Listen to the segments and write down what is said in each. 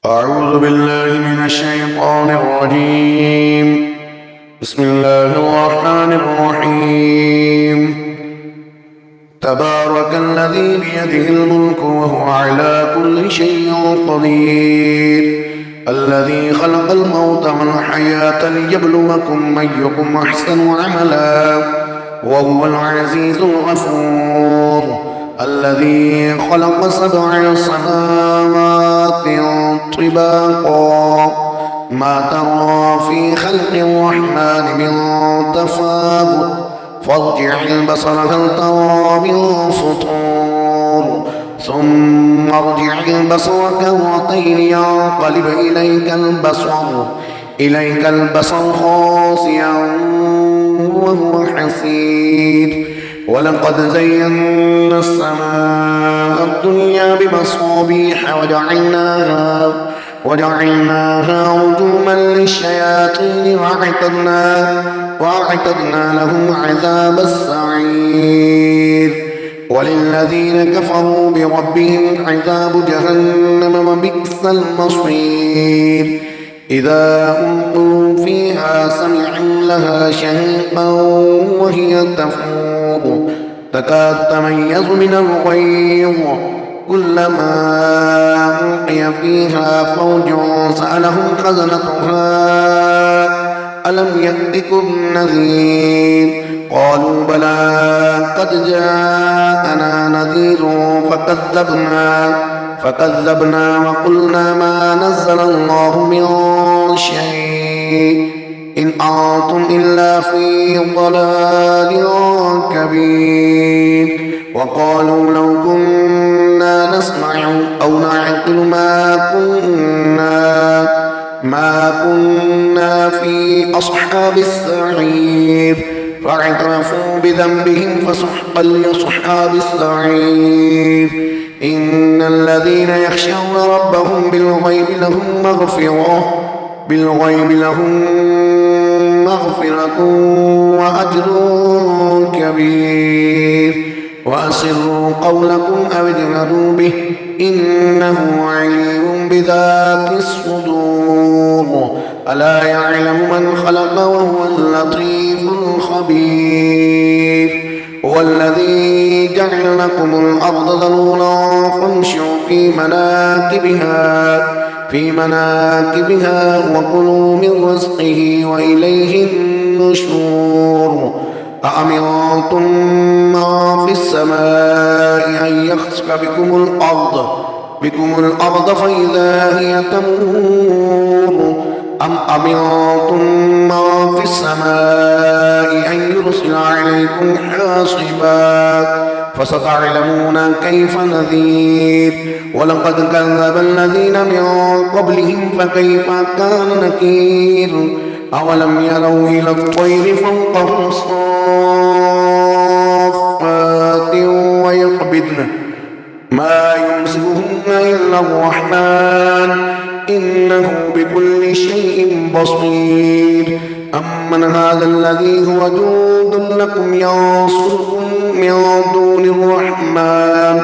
أعوذ بالله من الشيطان الرجيم. بسم الله الرحمن الرحيم. تبارك الذي بيده الملك وهو على كل شيء قدير، الذي خلق الموت والحياة ليبلوكم أيكم أحسن عملا وهو العزيز الغفور، الذي خلق 7 سماوات طباقا ما ترى في خلق الرحمن من تفاوت فارجع البصر هل ترى من فطور ثم ارجع البصر كرتين ينقلب إليك البصر خاسئا وهو حسير. ولقد زينا السماء الدنيا بمصابيح وجعلناها رجوما للشياطين وأعتدنا لهم عذاب السعير. وللذين كفروا بربهم عذاب جهنم وبئس المصير. إذا ألقوا فيها سمعوا لها شهيقا وهي تفور تكاد تميز من الغيظ كلما ألقي فيها فوج سألهم خزنتها ألم يأتكم نذير قالوا بلى قد جاءنا نذير فكذبنا وقلنا ما نزل الله من شيء إن أنتم إلا في ضلال كبير. وقالوا لو كنا نسمع أو نعقل ما كنا في أصحاب السعير فاعترفوا بذنبهم فسحقا لأصحاب السعير. إن الذين يخشون ربهم بالغيب لهم مغفرة وأجر كبير. وأسروا قولكم أو اجهروا به إنه عليم بذات الصدور. ألا يعلم من خلق وهو اللطيف الخبير. هو الذي جعل لكم الأرض ذلولا فامشوا في مناكبها وكلوا من رزقه وإليه النشور. أأمنتم ما في السماء أن يخسف بكم الأرض فإذا هي تمور أم أمنتم ما في السماء أن يرسل عليكم حاصبا فستعلمون كيف نذير. ولقد كذب الذين من قبلهم فكيف كان نكير. أولم يروا إلى الطير فوقهم صافات ويقبضن ما يمسكهن إلا الرحمن إنه بكل شيء بصير. أمن هذا الذي هو جند لكم ينصركم من دون الرحمن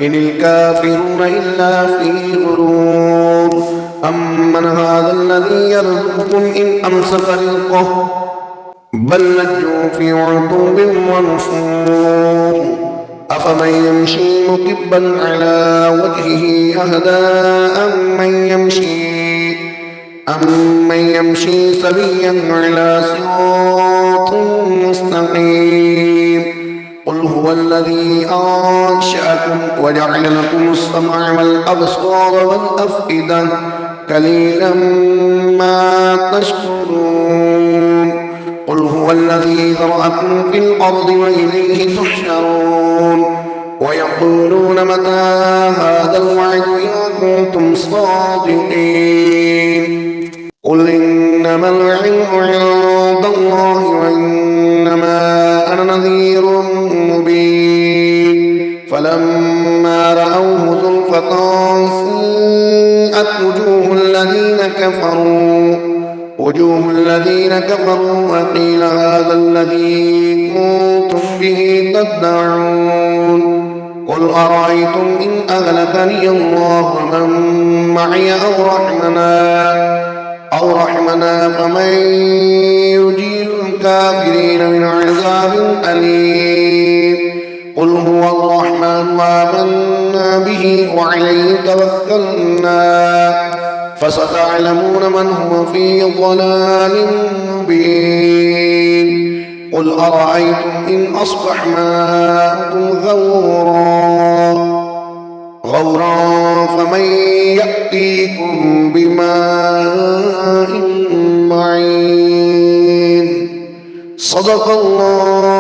إن الكافرون إلا في غرور. أمن هذا الذي يرزقكم إن أمسك رزقه بل لجوا في عتو ونفور. أفمن يمشي مكبا على وجهه أهدى أمن يمشي سويا على صراط مستقيم. قل هو الذي أنشأكم وجعل لكم السمع والأبصار والأفئدة قليلا ما تشكرون. قل هو الذي ذرأكم في الأرض وإليه تحشرون. ويقولون متى هذا الوعد إن كنتم صادقين. قل إنما العلم عند الله وإنما أنا نذير مبين. فلما رأوه زلفة سيئت وجوه الذين كفروا وقيل هذا الذي كنتم به تدعون. قل أرأيتم إن أهلكني الله ومن معي أو رحمنا فمن يجير الكافرين من عذاب أليم قل هو الرحمن آمنا به وعليه توكلنا فستعلمون من هو في ضلال مبين قل أرأيتم إن أصبح ماؤكم غورا فمن يأتيكم بماء معين صدق الله